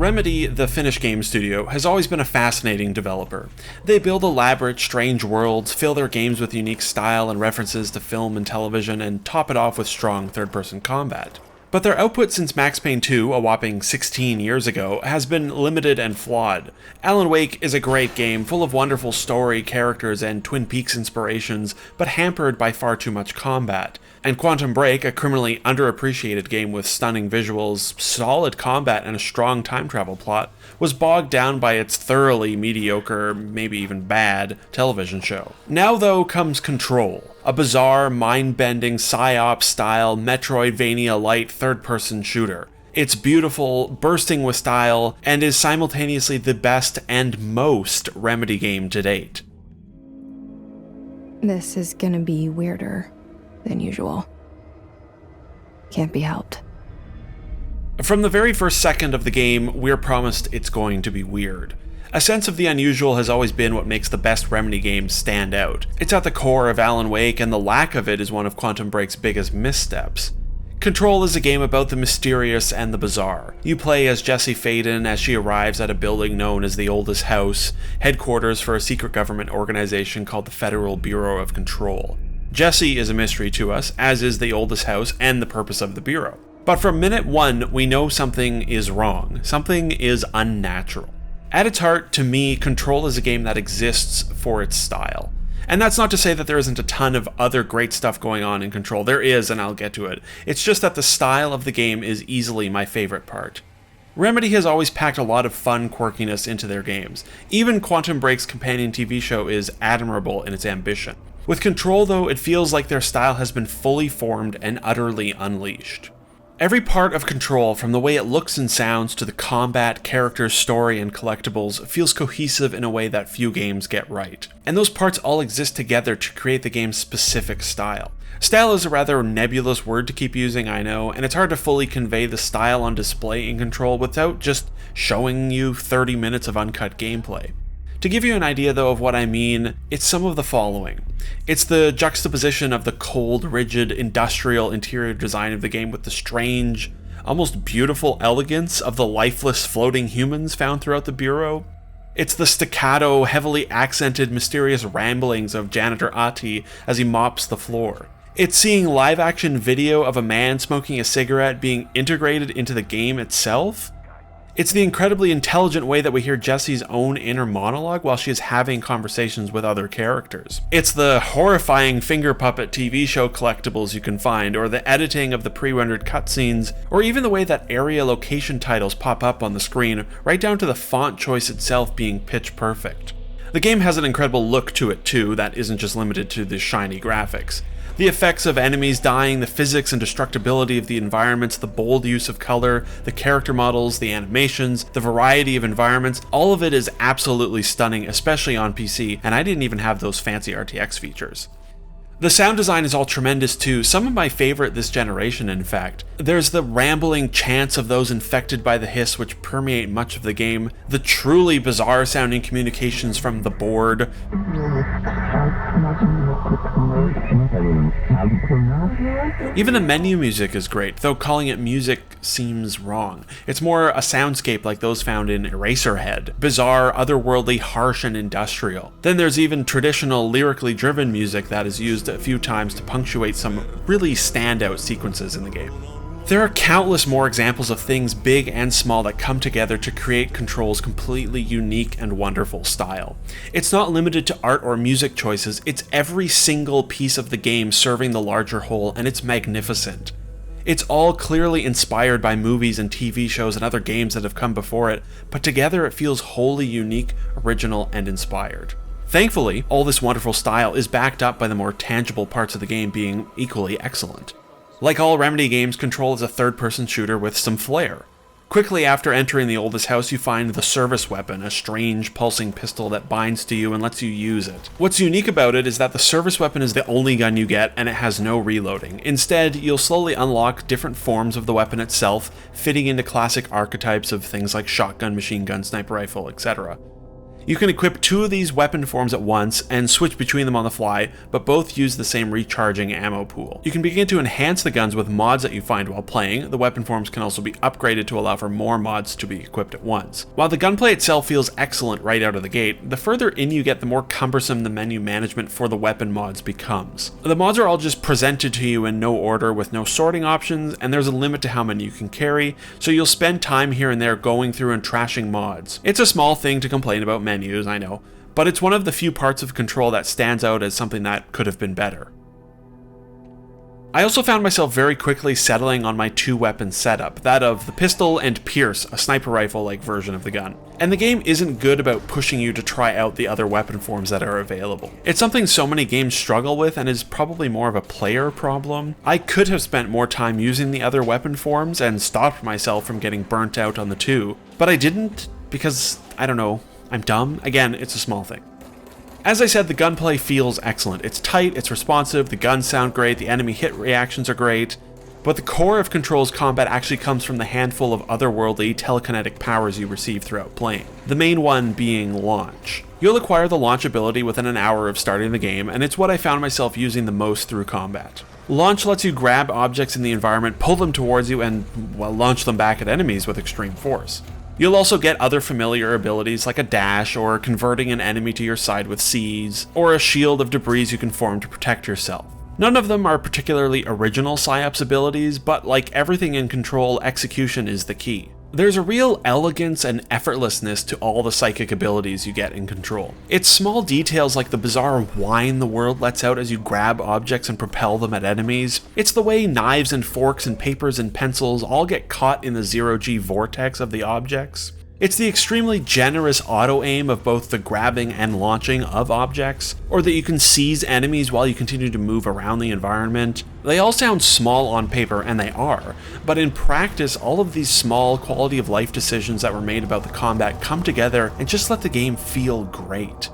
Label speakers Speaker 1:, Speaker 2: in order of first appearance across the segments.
Speaker 1: Remedy, the Finnish game studio, has always been a fascinating developer. They build elaborate, strange worlds, fill their games with unique style and references to film and television, and top it off with strong third-person combat. But their output since Max Payne 2, a whopping 16 years ago, has been limited and flawed. Alan Wake is a great game, full of wonderful story, characters, and Twin Peaks inspirations, but hampered by far too much combat. And Quantum Break, a criminally underappreciated game with stunning visuals, solid combat, and a strong time travel plot, was bogged down by its thoroughly mediocre, maybe even bad, television show. Now though comes Control, a bizarre, mind-bending, psyop-style, Metroidvania-light third-person shooter. It's beautiful, bursting with style, and is simultaneously the best and most Remedy game to date.
Speaker 2: This is gonna be weirder than usual. Can't be helped.
Speaker 1: From the very first second of the game, we're promised it's going to be weird. A sense of the unusual has always been what makes the best Remedy games stand out. It's at the core of Alan Wake, and the lack of it is one of Quantum Break's biggest missteps. Control is a game about the mysterious and the bizarre. You play as Jessie Faden as she arrives at a building known as the Oldest House, headquarters for a secret government organization called the Federal Bureau of Control. Jessie is a mystery to us, as is the Oldest House and the purpose of the Bureau. But from minute one, we know something is wrong. Something is unnatural. At its heart, to me, Control is a game that exists for its style. And that's not to say that there isn't a ton of other great stuff going on in Control. There is, and I'll get to it. It's just that the style of the game is easily my favorite part. Remedy has always packed a lot of fun quirkiness into their games. Even Quantum Break's companion TV show is admirable in its ambition. With Control, though, it feels like their style has been fully formed and utterly unleashed. Every part of Control, from the way it looks and sounds to the combat, characters, story, and collectibles, feels cohesive in a way that few games get right. And those parts all exist together to create the game's specific style. Style is a rather nebulous word to keep using, I know, and it's hard to fully convey the style on display in Control without just showing you 30 minutes of uncut gameplay. To give you an idea, though, of what I mean, it's some of the following. It's the juxtaposition of the cold, rigid, industrial interior design of the game with the strange, almost beautiful elegance of the lifeless floating humans found throughout the Bureau. It's the staccato, heavily accented, mysterious ramblings of Janitor Ati as he mops the floor. It's seeing live-action video of a man smoking a cigarette being integrated into the game itself. It's the incredibly intelligent way that we hear Jessie's own inner monologue while she is having conversations with other characters. It's the horrifying finger puppet TV show collectibles you can find, or the editing of the pre-rendered cutscenes, or even the way that area location titles pop up on the screen, right down to the font choice itself being pitch perfect. The game has an incredible look to it too that isn't just limited to the shiny graphics. The effects of enemies dying, the physics and destructibility of the environments, the bold use of color, the character models, the animations, the variety of environments, all of it is absolutely stunning, especially on PC, and I didn't even have those fancy RTX features. The sound design is all tremendous too, some of my favorite this generation in fact. There's the rambling chants of those infected by the hiss which permeate much of the game, the truly bizarre sounding communications from the board. Even the menu music is great, though calling it music seems wrong. It's more a soundscape like those found in Eraserhead, bizarre, otherworldly, harsh, and industrial. Then there's even traditional, lyrically driven music that is used a few times to punctuate some really standout sequences in the game. There are countless more examples of things big and small that come together to create Control's completely unique and wonderful style. It's not limited to art or music choices, it's every single piece of the game serving the larger whole, and it's magnificent. It's all clearly inspired by movies and TV shows and other games that have come before it, but together it feels wholly unique, original, and inspired. Thankfully, all this wonderful style is backed up by the more tangible parts of the game being equally excellent. Like all Remedy games, Control is a third-person shooter with some flair. Quickly after entering the Oldest House, you find the service weapon, a strange, pulsing pistol that binds to you and lets you use it. What's unique about it is that the service weapon is the only gun you get, and it has no reloading. Instead, you'll slowly unlock different forms of the weapon itself, fitting into classic archetypes of things like shotgun, machine gun, sniper rifle, etc. You can equip 2 of these weapon forms at once and switch between them on the fly, but both use the same recharging ammo pool. You can begin to enhance the guns with mods that you find while playing. The weapon forms can also be upgraded to allow for more mods to be equipped at once. While the gunplay itself feels excellent right out of the gate, the further in you get, the more cumbersome the menu management for the weapon mods becomes. The mods are all just presented to you in no order with no sorting options, and there's a limit to how many you can carry, so you'll spend time here and there going through and trashing mods. It's a small thing to complain about menus, I know, but it's one of the few parts of Control that stands out as something that could have been better. I also found myself very quickly settling on my 2-weapon setup, that of the pistol and Pierce, a sniper rifle-like version of the gun. And the game isn't good about pushing you to try out the other weapon forms that are available. It's something so many games struggle with and is probably more of a player problem. I could have spent more time using the other weapon forms and stopped myself from getting burnt out on the 2, but I didn't because, I don't know, I'm dumb. Again, it's a small thing. As I said, the gunplay feels excellent. It's tight, it's responsive, the guns sound great, the enemy hit reactions are great, but the core of Control's combat actually comes from the handful of otherworldly telekinetic powers you receive throughout playing, the main one being Launch. You'll acquire the Launch ability within an hour of starting the game, and it's what I found myself using the most through combat. Launch lets you grab objects in the environment, pull them towards you, and, well, launch them back at enemies with extreme force. You'll also get other familiar abilities like a dash, or converting an enemy to your side with Cs, or a shield of debris you can form to protect yourself. None of them are particularly original PsyOps abilities, but like everything in Control, execution is the key. There's a real elegance and effortlessness to all the psychic abilities you get in Control. It's small details like the bizarre whine the world lets out as you grab objects and propel them at enemies. It's the way knives and forks and papers and pencils all get caught in the zero-G vortex of the objects. It's the extremely generous auto-aim of both the grabbing and launching of objects, or that you can seize enemies while you continue to move around the environment. They all sound small on paper, and they are, but in practice, all of these small quality-of-life decisions that were made about the combat come together and just let the game feel great.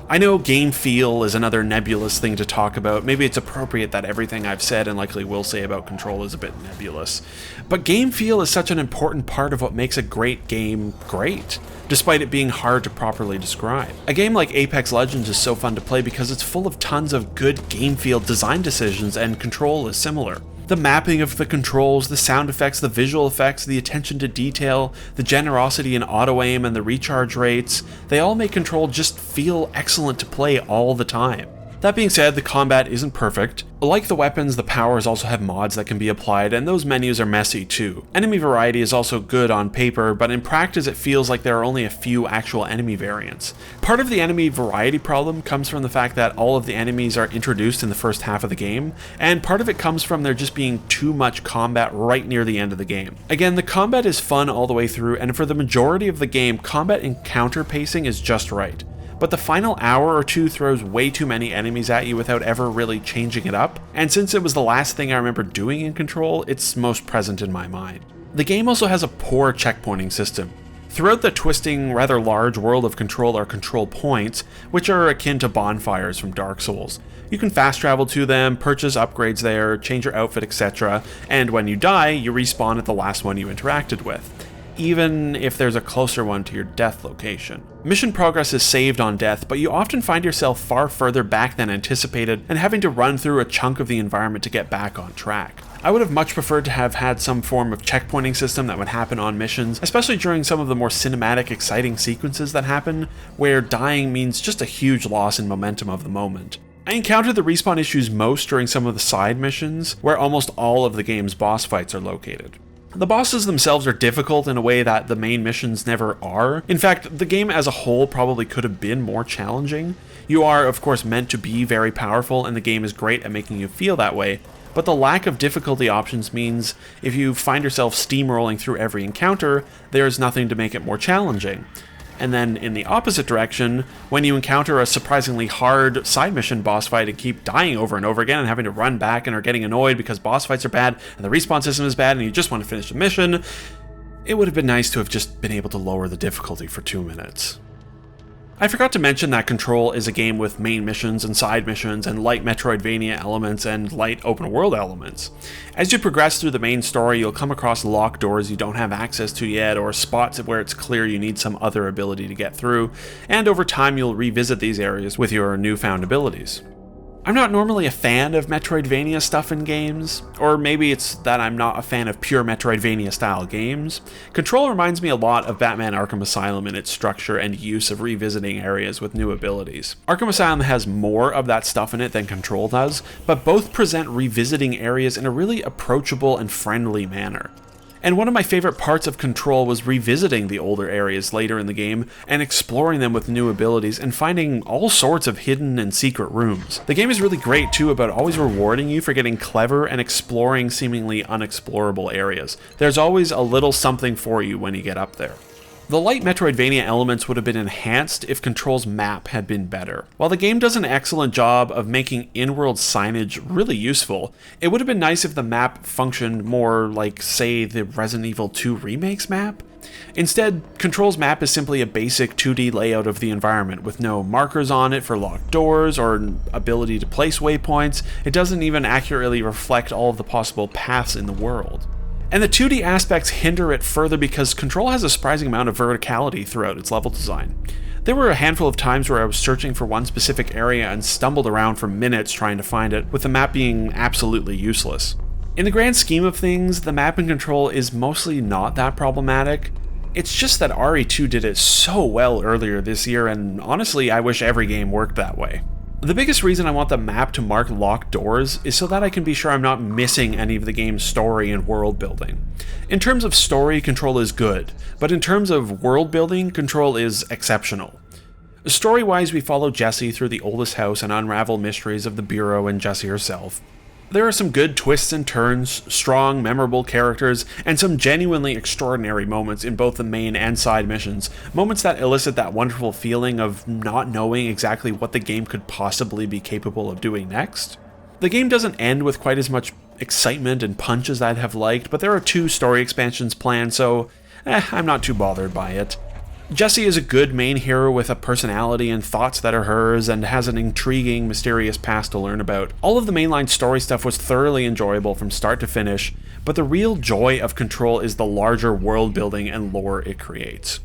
Speaker 1: I know game feel is another nebulous thing to talk about. Maybe it's appropriate that everything I've said and likely will say about Control is a bit nebulous. But game feel is such an important part of what makes a great game great, despite it being hard to properly describe. A game like Apex Legends is so fun to play because it's full of tons of good game feel design decisions, and Control is similar. The mapping of the controls, the sound effects, the visual effects, the attention to detail, the generosity in auto-aim and the recharge rates, they all make Control just feel excellent to play all the time. That being said, the combat isn't perfect. Like the weapons, the powers also have mods that can be applied, and those menus are messy too. Enemy variety is also good on paper, but in practice it feels like there are only a few actual enemy variants. Part of the enemy variety problem comes from the fact that all of the enemies are introduced in the first half of the game, and part of it comes from there just being too much combat right near the end of the game. Again, the combat is fun all the way through, and for the majority of the game, combat encounter pacing is just right. But the final hour or two throws way too many enemies at you without ever really changing it up, and since it was the last thing I remember doing in Control, it's most present in my mind. The game also has a poor checkpointing system. Throughout the twisting, rather large world of Control are control points, which are akin to bonfires from Dark Souls. You can fast travel to them, purchase upgrades there, change your outfit, etc., and when you die, you respawn at the last one you interacted with, even if there's a closer one to your death location. Mission progress is saved on death, but you often find yourself far further back than anticipated and having to run through a chunk of the environment to get back on track. I would have much preferred to have had some form of checkpointing system that would happen on missions, especially during some of the more cinematic, exciting sequences that happen, where dying means just a huge loss in momentum of the moment. I encountered the respawn issues most during some of the side missions, where almost all of the game's boss fights are located. The bosses themselves are difficult in a way that the main missions never are. In fact, the game as a whole probably could have been more challenging. You are, of course, meant to be very powerful, and the game is great at making you feel that way, but the lack of difficulty options means if you find yourself steamrolling through every encounter, there is nothing to make it more challenging. And then in the opposite direction, when you encounter a surprisingly hard side mission boss fight and keep dying over and over again and having to run back and are getting annoyed because boss fights are bad and the respawn system is bad and you just want to finish the mission, it would have been nice to have just been able to lower the difficulty for 2 minutes. I forgot to mention that Control is a game with main missions and side missions and light Metroidvania elements and light open world elements. As you progress through the main story, you'll come across locked doors you don't have access to yet, or spots where it's clear you need some other ability to get through, and over time you'll revisit these areas with your newfound abilities. I'm not normally a fan of Metroidvania stuff in games, or maybe it's that I'm not a fan of pure Metroidvania style games. Control reminds me a lot of Batman Arkham Asylum in its structure and use of revisiting areas with new abilities. Arkham Asylum has more of that stuff in it than Control does, but both present revisiting areas in a really approachable and friendly manner. And one of my favorite parts of Control was revisiting the older areas later in the game and exploring them with new abilities and finding all sorts of hidden and secret rooms. The game is really great too about always rewarding you for getting clever and exploring seemingly unexplorable areas. There's always a little something for you when you get up there. The light Metroidvania elements would have been enhanced if Control's map had been better. While the game does an excellent job of making in-world signage really useful, it would have been nice if the map functioned more like, say, the Resident Evil 2 Remake's map. Instead, Control's map is simply a basic 2D layout of the environment with no markers on it for locked doors or ability to place waypoints. It doesn't even accurately reflect all of the possible paths in the world. And the 2D aspects hinder it further because Control has a surprising amount of verticality throughout its level design. There were a handful of times where I was searching for one specific area and stumbled around for minutes trying to find it, with the map being absolutely useless. In the grand scheme of things, the map in Control is mostly not that problematic. It's just that RE2 did it so well earlier this year, and honestly, I wish every game worked that way. The biggest reason I want the map to mark locked doors is so that I can be sure I'm not missing any of the game's story and world building. In terms of story, Control is good, but in terms of world building, Control is exceptional. Story-wise, we follow Jessie through the oldest house and unravel mysteries of the Bureau and Jessie herself. There are some good twists and turns, strong, memorable characters, and some genuinely extraordinary moments in both the main and side missions, moments that elicit that wonderful feeling of not knowing exactly what the game could possibly be capable of doing next. The game doesn't end with quite as much excitement and punch as I'd have liked, but there are 2 story expansions planned, so I'm not too bothered by it. Jessie is a good main hero with a personality and thoughts that are hers and has an intriguing, mysterious past to learn about. All of the mainline story stuff was thoroughly enjoyable from start to finish, but the real joy of Control is the larger world building and lore it creates.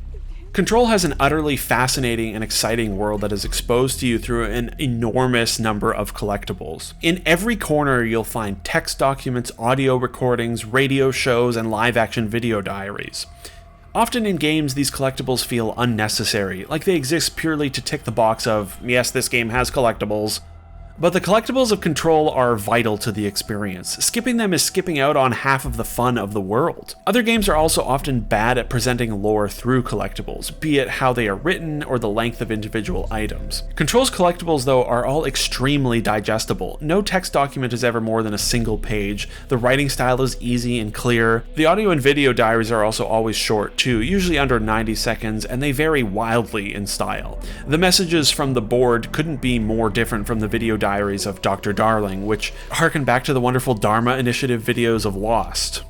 Speaker 1: Control has an utterly fascinating and exciting world that is exposed to you through an enormous number of collectibles. In every corner you'll find text documents, audio recordings, radio shows, and live-action video diaries. Often in games, these collectibles feel unnecessary, like they exist purely to tick the box of, yes, this game has collectibles. But the collectibles of Control are vital to the experience. Skipping them is skipping out on half of the fun of the world. Other games are also often bad at presenting lore through collectibles, be it how they are written or the length of individual items. Control's collectibles, though, are all extremely digestible. No text document is ever more than a single page. The writing style is easy and clear. The audio and video diaries are also always short, too, usually under 90 seconds, and they vary wildly in style. The messages from the board couldn't be more different from the video diaries of Dr. Darling, which harken back to the wonderful Dharma Initiative videos of Lost.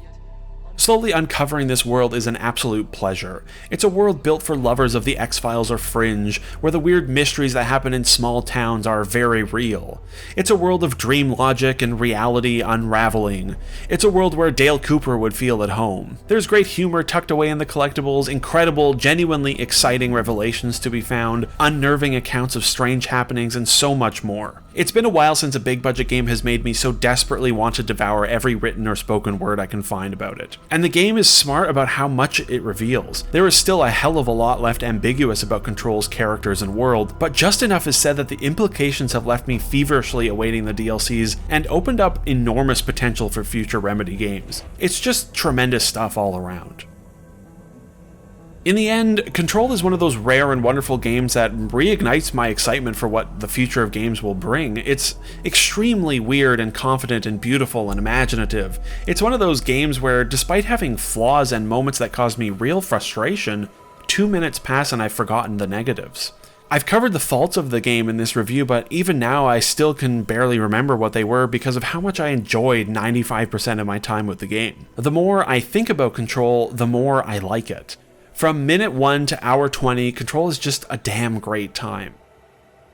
Speaker 1: Slowly uncovering this world is an absolute pleasure. It's a world built for lovers of the X-Files or Fringe, where the weird mysteries that happen in small towns are very real. It's a world of dream logic and reality unraveling. It's a world where Dale Cooper would feel at home. There's great humor tucked away in the collectibles, incredible, genuinely exciting revelations to be found, unnerving accounts of strange happenings, and so much more. It's been a while since a big budget game has made me so desperately want to devour every written or spoken word I can find about it. And the game is smart about how much it reveals. There is still a hell of a lot left ambiguous about Control's characters and world, but just enough is said that the implications have left me feverishly awaiting the DLCs and opened up enormous potential for future Remedy games. It's just tremendous stuff all around. In the end, Control is one of those rare and wonderful games that reignites my excitement for what the future of games will bring. It's extremely weird and confident and beautiful and imaginative. It's one of those games where, despite having flaws and moments that cause me real frustration, 2 minutes pass and I've forgotten the negatives. I've covered the faults of the game in this review, but even now I still can barely remember what they were because of how much I enjoyed 95% of my time with the game. The more I think about Control, the more I like it. From minute 1 to hour 20, Control is just a damn great time.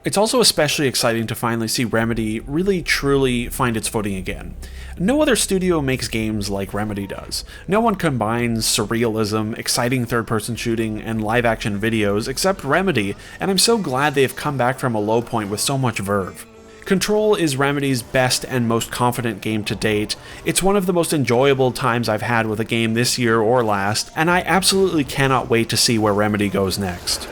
Speaker 1: It's also especially exciting to finally see Remedy really truly find its footing again. No other studio makes games like Remedy does. No one combines surrealism, exciting third-person shooting, and live-action videos except Remedy, and I'm so glad they have come back from a low point with so much verve. Control is Remedy's best and most confident game to date. It's one of the most enjoyable times I've had with a game this year or last, and I absolutely cannot wait to see where Remedy goes next.